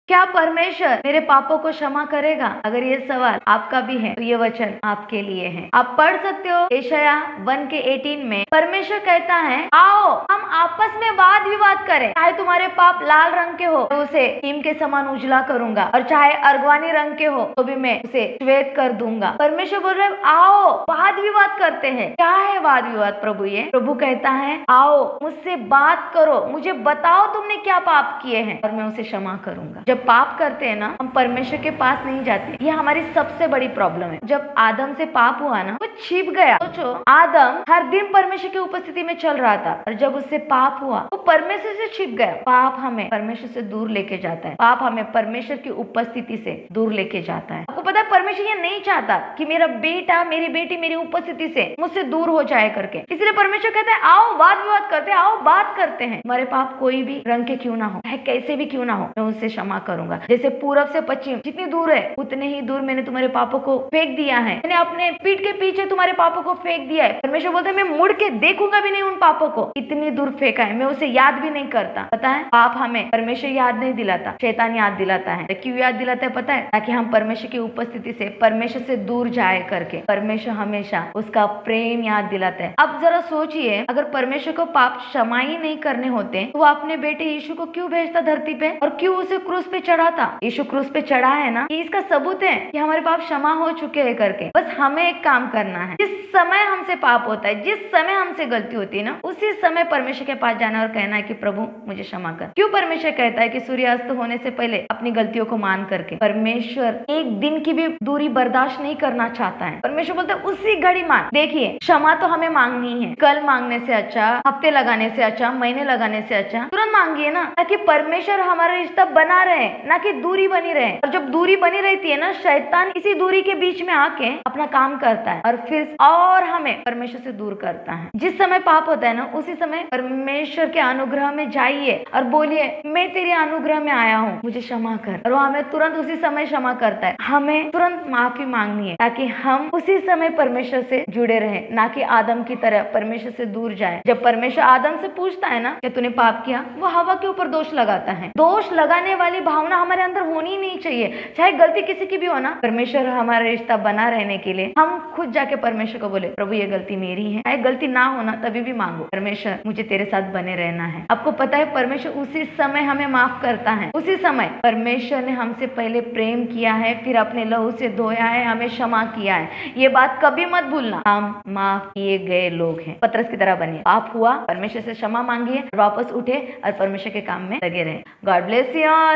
क्या परमेश्वर मेरे पापों को क्षमा करेगा? अगर ये सवाल आपका भी है तो ये वचन आपके लिए है। आप पढ़ सकते हो यशाया 1:18 में परमेश्वर कहता है, आओ हम आपस में वाद विवाद करें, चाहे तुम्हारे पाप लाल रंग के हो तो उसे हिम के समान उजला करूंगा, और चाहे अर्गवानी रंग के हो तो भी मैं उसे श्वेत कर दूंगा। परमेश्वर बोल रहे आओ वाद विवाद करते हैं। क्या है वाद विवाद प्रभु? ये प्रभु कहता है आओ मुझसे बात करो, मुझे बताओ तुमने क्या पाप किए हैं और मैं उसे क्षमा करूंगा। जब पाप करते हैं ना, हम परमेश्वर के पास नहीं जाते। ये हमारी सबसे बड़ी प्रॉब्लम है। जब आदम से पाप हुआ ना, वो छिप गया। सोचो, आदम हर दिन परमेश्वर की उपस्थिति में चल रहा था, और जब उससे पाप हुआ वो परमेश्वर से छिप गया। पाप हमें परमेश्वर से दूर लेके जाता है। पाप हमें परमेश्वर की उपस्थिति से दूर लेके जाता है। आपको पता है परमेश्वर ये नहीं चाहता कि मेरा बेटा मेरी बेटी मेरी उपस्थिति से मुझसे दूर हो जाए करके। इसलिए परमेश्वर कहता है आओ वाद विवाद करते, आओ बात करते हैं। हमारे पाप कोई भी रंग के क्यों ना हो, चाहे कैसे भी क्यों ना हो, मैं उससे क्षमा करूंगा। जैसे पूरब से पश्चिम जितनी दूर है उतने ही दूर मैंने तुम्हारे पापों को फेंक दिया है। मैंने अपने पीठ के पीछे तुम्हारे पापों को फेंक दिया है। परमेश्वर बोलते हैं मैं मुड़ के देखूंगा भी नहीं उन पापों को। इतनी दूर फेंका है, मैं उसे याद भी नहीं करता। पता है पाप हमें परमेश्वर याद नहीं दिलाता, शैतान याद दिलाता है। क्यों याद दिलाता है पता है? ताकि हम परमेश्वर की उपस्थिति से परमेश्वर से दूर जाए करके। परमेश्वर हमेशा उसका प्रेम याद दिलाता है। अब जरा सोचिए, अगर परमेश्वर को पाप क्षमा ही नहीं करने होते तो वो अपने बेटे यीशु को क्यों भेजता धरती पे, और क्यों उसे क्रूस पे चढ़ाता? यीशु क्रूस पे चढ़ा है ना, ये इसका सबूत है कि हमारे पाप क्षमा हो चुके हैं करके। बस हमें एक काम करना है, जिस समय हमसे पाप होता है, जिस समय हमसे गलती होती है ना, उसी समय परमेश्वर के पास जाना और कहना है कि प्रभु मुझे क्षमा कर। क्यों परमेश्वर कहता है कि सूर्यास्त होने से पहले अपनी गलतियों को मान करके? परमेश्वर एक दिन की भी दूरी बर्दाश्त नहीं करना चाहता है। परमेश्वर बोलता है उसी घड़ी मान। देखिए क्षमा तो हमें मांगनी है, कल मांगने से अच्छा, हफ्ते लगाने से अच्छा, महीने लगाने से अच्छा तुरंत मांगिए ना, ताकि परमेश्वर हमारा रिश्ता बना रहे, ना कि दूरी बनी रहे। और जब दूरी बनी रहती है ना, शैतान इसी दूरी के बीच में आके अपना काम करता है और फिर और हमें परमेश्वर से दूर करता है। जिस समय पाप होता है ना, उसी समय परमेश्वर के अनुग्रह में जाइए और बोलिए मैं तेरे अनुग्रह में आया हूँ, मुझे क्षमा कर, और वो हमें तुरंत उसी समय क्षमा करता है। हमें तुरंत माफी मांगनी है ताकि हम उसी समय परमेश्वर से जुड़े रहे, ना कि आदम की तरह परमेश्वर से दूर जाए। जब परमेश्वर आदम से पूछता है ना कि तूने पाप किया, वो हवा के ऊपर दोष लगाता है। दोष लगाने वाली भावना हमारे अंदर होनी नहीं चाहिए, चाहे गलती किसी की भी हो ना। परमेश्वर हमारा रिश्ता बना रहने के लिए हम खुद जाके परमेश्वर को बोले प्रभु ये गलती मेरी है, चाहे गलती ना होना तभी भी मांगो परमेश्वर मुझे तेरे साथ बने रहना है। आपको पता है परमेश्वर उसी समय हमें माफ करता है। उसी समय परमेश्वर ने हमसे पहले प्रेम किया है, फिर अपने लहू से धोया है, हमें क्षमा किया है। ये बात कभी मत भूलना, हम माफ किए गए लोग हैं। पतरस की तरह बनिए। पाप हुआ, परमेश्वर से क्षमा मांगिए, वापस उठे और परमेश्वर के काम में लगे रहे। God bless you all.